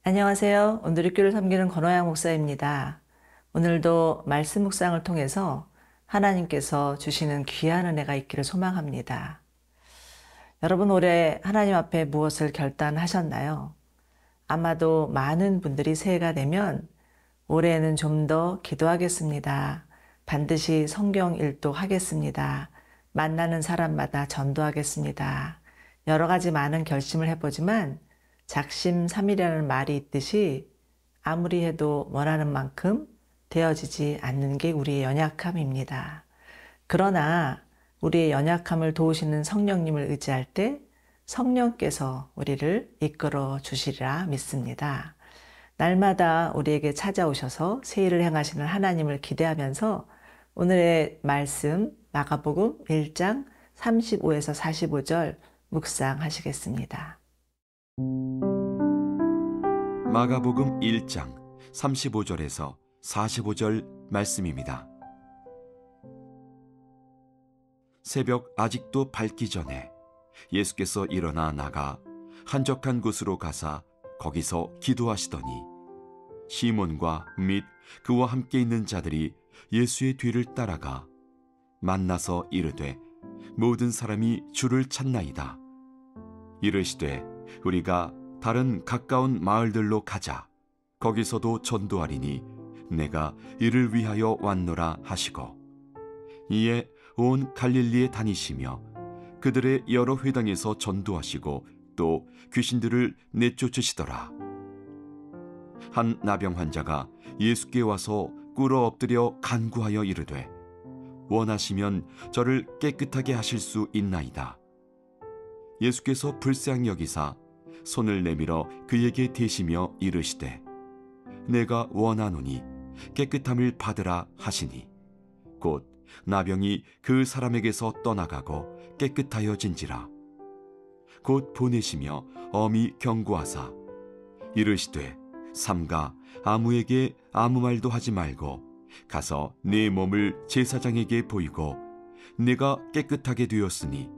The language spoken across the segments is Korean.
안녕하세요. 온누리교를 섬기는 권호양 목사입니다. 오늘도 말씀 묵상을 통해서 하나님께서 주시는 귀한 은혜가 있기를 소망합니다. 여러분 올해 하나님 앞에 무엇을 결단하셨나요? 아마도 많은 분들이 새해가 되면 올해는 좀 더 기도하겠습니다. 반드시 성경 일독하겠습니다. 만나는 사람마다 전도하겠습니다. 여러 가지 많은 결심을 해보지만 작심삼일이라는 말이 있듯이 아무리 해도 원하는 만큼 되어지지 않는 게 우리의 연약함입니다. 그러나 우리의 연약함을 도우시는 성령님을 의지할 때 성령께서 우리를 이끌어 주시리라 믿습니다. 날마다 우리에게 찾아오셔서 새 일을 행하시는 하나님을 기대하면서 오늘의 말씀 마가복음 1장 35에서 45절 묵상하시겠습니다. 마가복음 1장 35절에서 45절 말씀입니다. 새벽 아직도 밝기 전에 예수께서 일어나 나가 한적한 곳으로 가사 거기서 기도하시더니 시몬과 및 그와 함께 있는 자들이 예수의 뒤를 따라가 만나서 이르되 모든 사람이 주를 찾나이다. 이르시되 우리가 다른 가까운 마을들로 가자. 거기서도 전도하리니 내가 이를 위하여 왔노라 하시고 이에 온 갈릴리에 다니시며 그들의 여러 회당에서 전도하시고 또 귀신들을 내쫓으시더라. 한 나병 환자가 예수께 와서 꿇어 엎드려 간구하여 이르되 원하시면 저를 깨끗하게 하실 수 있나이다. 예수께서 불쌍히 여기사 손을 내밀어 그에게 대시며 이르시되 내가 원하노니 깨끗함을 받으라 하시니 곧 나병이 그 사람에게서 떠나가고 깨끗하여진지라. 곧 보내시며 엄히 경고하사 이르시되 삼가 아무에게 아무 말도 하지 말고 가서 네 몸을 제사장에게 보이고 내가 깨끗하게 되었으니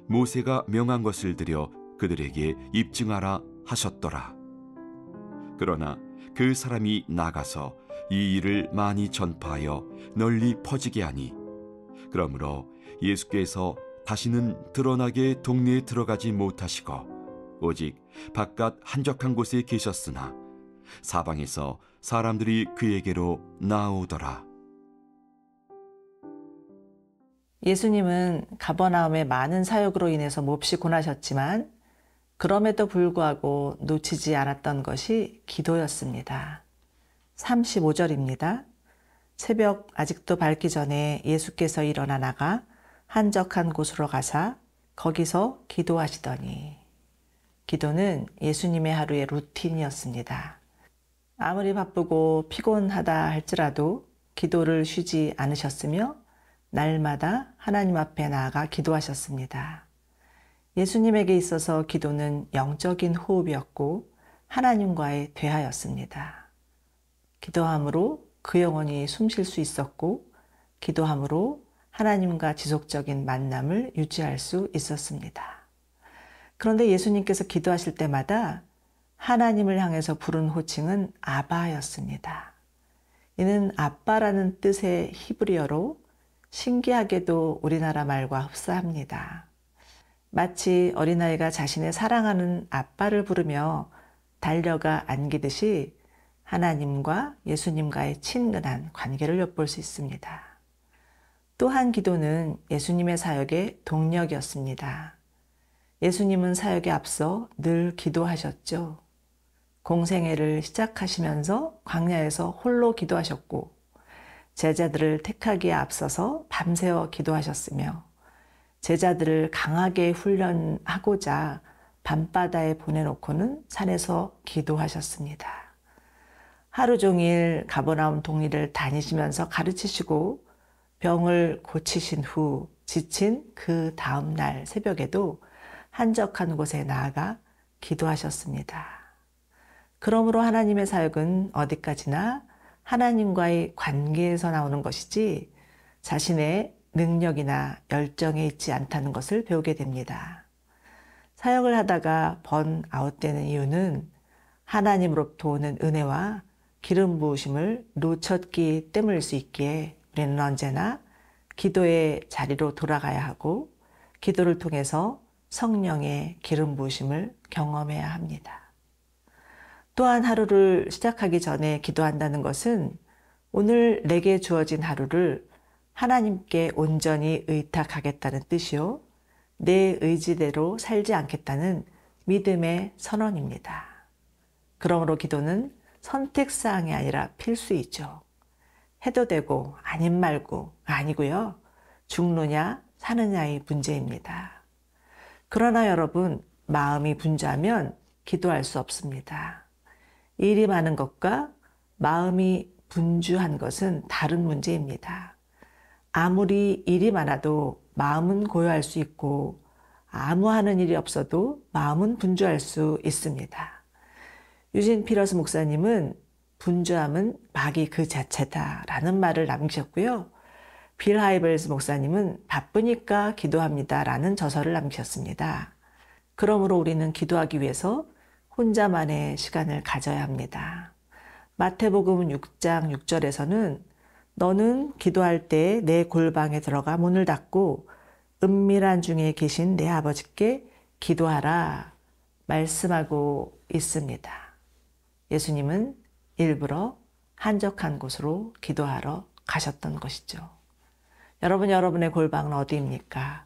모세가 명한 것을 들여 그들에게 입증하라 하셨더라. 그러나 그 사람이 나가서 이 일을 많이 전파하여 널리 퍼지게 하니 그러므로 예수께서 다시는 드러나게 동네에 들어가지 못하시고 오직 바깥 한적한 곳에 계셨으나 사방에서 사람들이 그에게로 나오더라. 예수님은 가버나움의 많은 사역으로 인해서 몹시 고나셨지만 그럼에도 불구하고 놓치지 않았던 것이 기도였습니다. 35절입니다. 새벽 아직도 밝기 전에 예수께서 일어나 나가 한적한 곳으로 가사 거기서 기도하시더니 기도는 예수님의 하루의 루틴이었습니다. 아무리 바쁘고 피곤하다 할지라도 기도를 쉬지 않으셨으며 날마다 하나님 앞에 나아가 기도하셨습니다. 예수님에게 있어서 기도는 영적인 호흡이었고 하나님과의 대화였습니다. 기도함으로 그 영혼이 숨쉴 수 있었고 기도함으로 하나님과 지속적인 만남을 유지할 수 있었습니다. 그런데 예수님께서 기도하실 때마다 하나님을 향해서 부른 호칭은 아바였습니다. 이는 아빠라는 뜻의 히브리어로 신기하게도 우리나라 말과 흡사합니다. 마치 어린아이가 자신의 사랑하는 아빠를 부르며 달려가 안기듯이 하나님과 예수님과의 친근한 관계를 엿볼 수 있습니다. 또한 기도는 예수님의 사역의 동력이었습니다. 예수님은 사역에 앞서 늘 기도하셨죠. 공생애를 시작하시면서 광야에서 홀로 기도하셨고 제자들을 택하기에 앞서서 밤새워 기도하셨으며 제자들을 강하게 훈련하고자 밤바다에 보내놓고는 산에서 기도하셨습니다. 하루 종일 가버나움 동리를 다니시면서 가르치시고 병을 고치신 후 지친 그 다음 날 새벽에도 한적한 곳에 나아가 기도하셨습니다. 그러므로 하나님의 사역은 어디까지나 하나님과의 관계에서 나오는 것이지 자신의 능력이나 열정에 있지 않다는 것을 배우게 됩니다. 사역을 하다가 번아웃되는 이유는 하나님으로부터 오는 은혜와 기름 부으심을 놓쳤기 때문일 수 있기에 우리는 언제나 기도의 자리로 돌아가야 하고 기도를 통해서 성령의 기름 부으심을 경험해야 합니다. 또한 하루를 시작하기 전에 기도한다는 것은 오늘 내게 주어진 하루를 하나님께 온전히 의탁하겠다는 뜻이요, 내 의지대로 살지 않겠다는 믿음의 선언입니다. 그러므로 기도는 선택사항이 아니라 필수이죠. 해도 되고 아님 말고가 아니고요. 죽느냐 사느냐의 문제입니다. 그러나 여러분, 마음이 분주하면 기도할 수 없습니다. 일이 많은 것과 마음이 분주한 것은 다른 문제입니다. 아무리 일이 많아도 마음은 고요할 수 있고 아무 하는 일이 없어도 마음은 분주할 수 있습니다. 유진 피러스 목사님은 분주함은 마귀 그 자체다라는 말을 남기셨고요. 빌 하이벨스 목사님은 바쁘니까 기도합니다라는 저서를 남기셨습니다. 그러므로 우리는 기도하기 위해서 혼자만의 시간을 가져야 합니다. 마태복음 6장 6절에서는 너는 기도할 때 내 골방에 들어가 문을 닫고 은밀한 중에 계신 내 아버지께 기도하라 말씀하고 있습니다. 예수님은 일부러 한적한 곳으로 기도하러 가셨던 것이죠. 여러분의 골방은 어디입니까?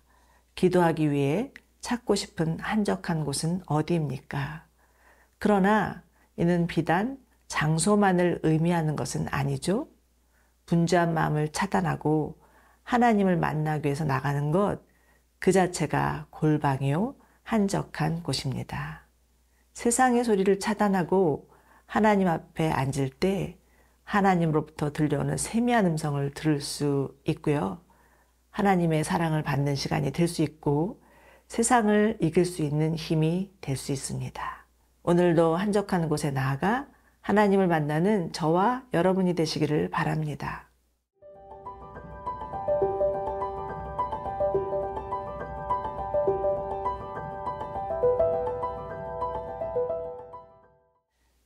기도하기 위해 찾고 싶은 한적한 곳은 어디입니까? 그러나 이는 비단 장소만을 의미하는 것은 아니죠. 분주한 마음을 차단하고 하나님을 만나기 위해서 나가는 것, 그 자체가 골방이요, 한적한 곳입니다. 세상의 소리를 차단하고 하나님 앞에 앉을 때 하나님으로부터 들려오는 세미한 음성을 들을 수 있고요. 하나님의 사랑을 받는 시간이 될 수 있고 세상을 이길 수 있는 힘이 될 수 있습니다. 오늘도 한적한 곳에 나아가 하나님을 만나는 저와 여러분이 되시기를 바랍니다.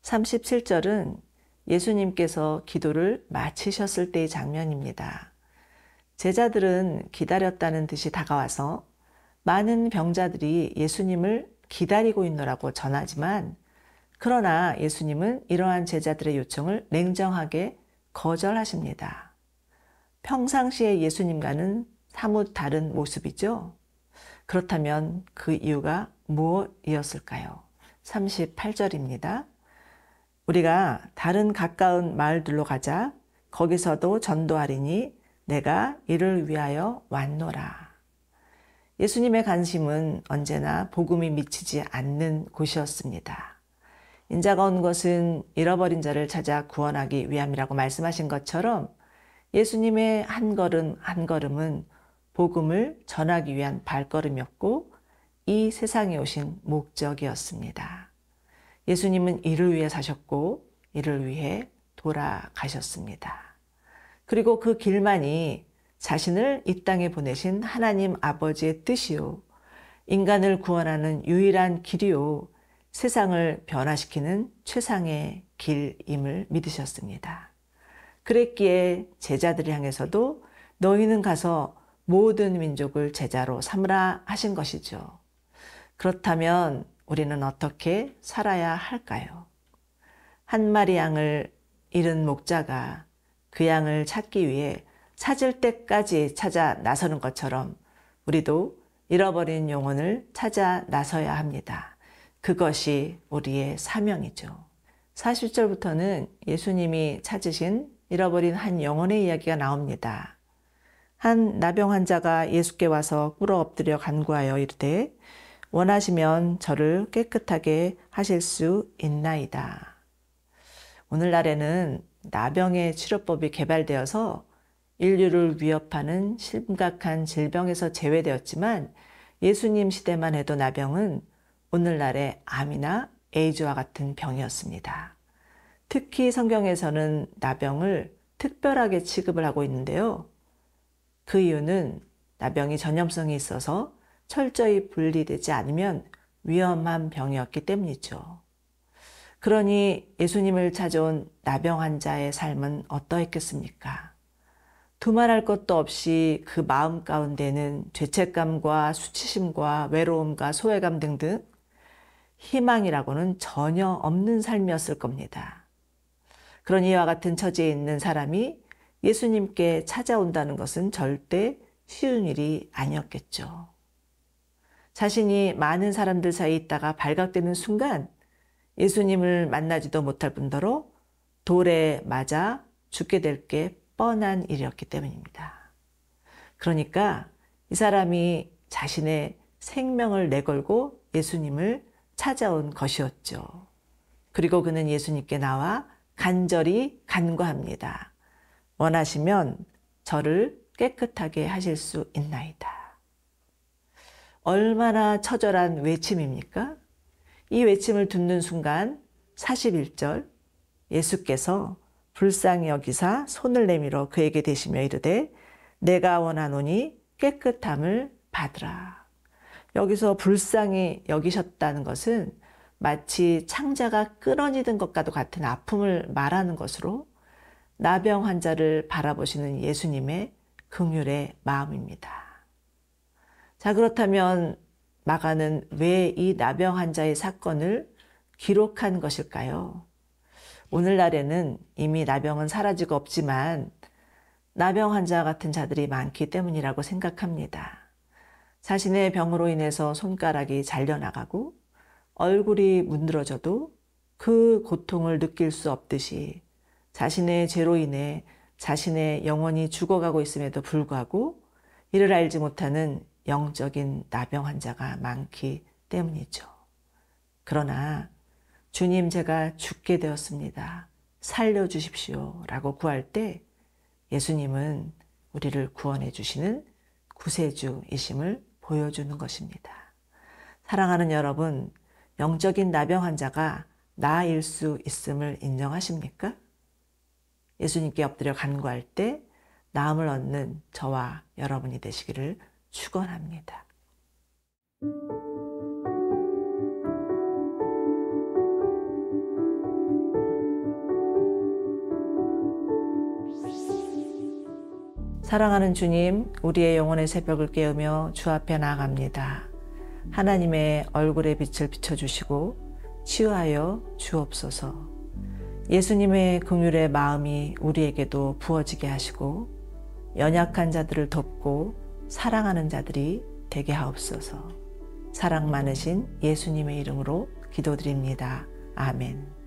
(37절은) 예수님께서 기도를 마치셨을 때의 장면입니다. 제자들은 기다렸다는 듯이 다가와서 많은 병자들이 예수님을 기다리고 있노라고 전하지만, 그러나 예수님은 이러한 제자들의 요청을 냉정하게 거절하십니다. 평상시의 예수님과는 사뭇 다른 모습이죠. 그렇다면 그 이유가 무엇이었을까요? 38절입니다. 우리가 다른 가까운 마을들로 가자. 거기서도 전도하리니 내가 이를 위하여 왔노라. 예수님의 관심은 언제나 복음이 미치지 않는 곳이었습니다. 인자가 온 것은 잃어버린 자를 찾아 구원하기 위함이라고 말씀하신 것처럼 예수님의 한 걸음 한 걸음은 복음을 전하기 위한 발걸음이었고 이 세상에 오신 목적이었습니다. 예수님은 이를 위해 사셨고 이를 위해 돌아가셨습니다. 그리고 그 길만이 자신을 이 땅에 보내신 하나님 아버지의 뜻이요, 인간을 구원하는 유일한 길이요, 세상을 변화시키는 최상의 길임을 믿으셨습니다. 그랬기에 제자들을 향해서도 너희는 가서 모든 민족을 제자로 삼으라 하신 것이죠. 그렇다면 우리는 어떻게 살아야 할까요? 한 마리 양을 잃은 목자가 그 양을 찾기 위해 찾을 때까지 찾아 나서는 것처럼 우리도 잃어버린 영혼을 찾아 나서야 합니다. 그것이 우리의 사명이죠. 40절부터는 예수님이 찾으신 잃어버린 한 영혼의 이야기가 나옵니다. 한 나병 환자가 예수께 와서 꿇어 엎드려 간구하여 이르되 원하시면 저를 깨끗하게 하실 수 있나이다. 오늘날에는 나병의 치료법이 개발되어서 인류를 위협하는 심각한 질병에서 제외되었지만 예수님 시대만 해도 나병은 오늘날의 암이나 에이즈와 같은 병이었습니다. 특히 성경에서는 나병을 특별하게 취급을 하고 있는데요. 그 이유는 나병이 전염성이 있어서 철저히 분리되지 않으면 위험한 병이었기 때문이죠. 그러니 예수님을 찾아온 나병 환자의 삶은 어떠했겠습니까? 두말할 것도 없이 그 마음 가운데는 죄책감과 수치심과 외로움과 소외감 등등 희망이라고는 전혀 없는 삶이었을 겁니다. 그러니 이와 같은 처지에 있는 사람이 예수님께 찾아온다는 것은 절대 쉬운 일이 아니었겠죠. 자신이 많은 사람들 사이에 있다가 발각되는 순간 예수님을 만나지도 못할 뿐더러 돌에 맞아 죽게 될 게 뻔한 일이었기 때문입니다. 그러니까 이 사람이 자신의 생명을 내걸고 예수님을 찾아온 것이었죠. 그리고 그는 예수님께 나와 간절히 간구합니다. 원하시면 저를 깨끗하게 하실 수 있나이다. 얼마나 처절한 외침입니까? 이 외침을 듣는 순간 41절 예수께서 불쌍히 여기사 손을 내밀어 그에게 대시며 이르되 내가 원하노니 깨끗함을 받으라. 여기서 불쌍히 여기셨다는 것은 마치 창자가 끊어지는 것과도 같은 아픔을 말하는 것으로 나병 환자를 바라보시는 예수님의 긍휼의 마음입니다. 자, 그렇다면 마가는 왜 이 나병 환자의 사건을 기록한 것일까요? 오늘날에는 이미 나병은 사라지고 없지만 나병 환자 같은 자들이 많기 때문이라고 생각합니다. 자신의 병으로 인해서 손가락이 잘려나가고 얼굴이 문드러져도 그 고통을 느낄 수 없듯이 자신의 죄로 인해 자신의 영혼이 죽어가고 있음에도 불구하고 이를 알지 못하는 영적인 나병 환자가 많기 때문이죠. 그러나 주님, 제가 죽게 되었습니다. 살려주십시오 라고 구할 때 예수님은 우리를 구원해 주시는 구세주이심을 보여주는 것입니다. 사랑하는 여러분, 영적인 나병 환자가 나일 수 있음을 인정하십니까? 예수님께 엎드려 간구할 때 나음을 얻는 저와 여러분이 되시기를 축원합니다. 사랑하는 주님, 우리의 영혼의 새벽을 깨우며 주 앞에 나아갑니다. 하나님의 얼굴의 빛을 비춰주시고 치유하여 주옵소서. 예수님의 긍휼의 마음이 우리에게도 부어지게 하시고 연약한 자들을 돕고 사랑하는 자들이 되게 하옵소서. 사랑 많으신 예수님의 이름으로 기도드립니다. 아멘.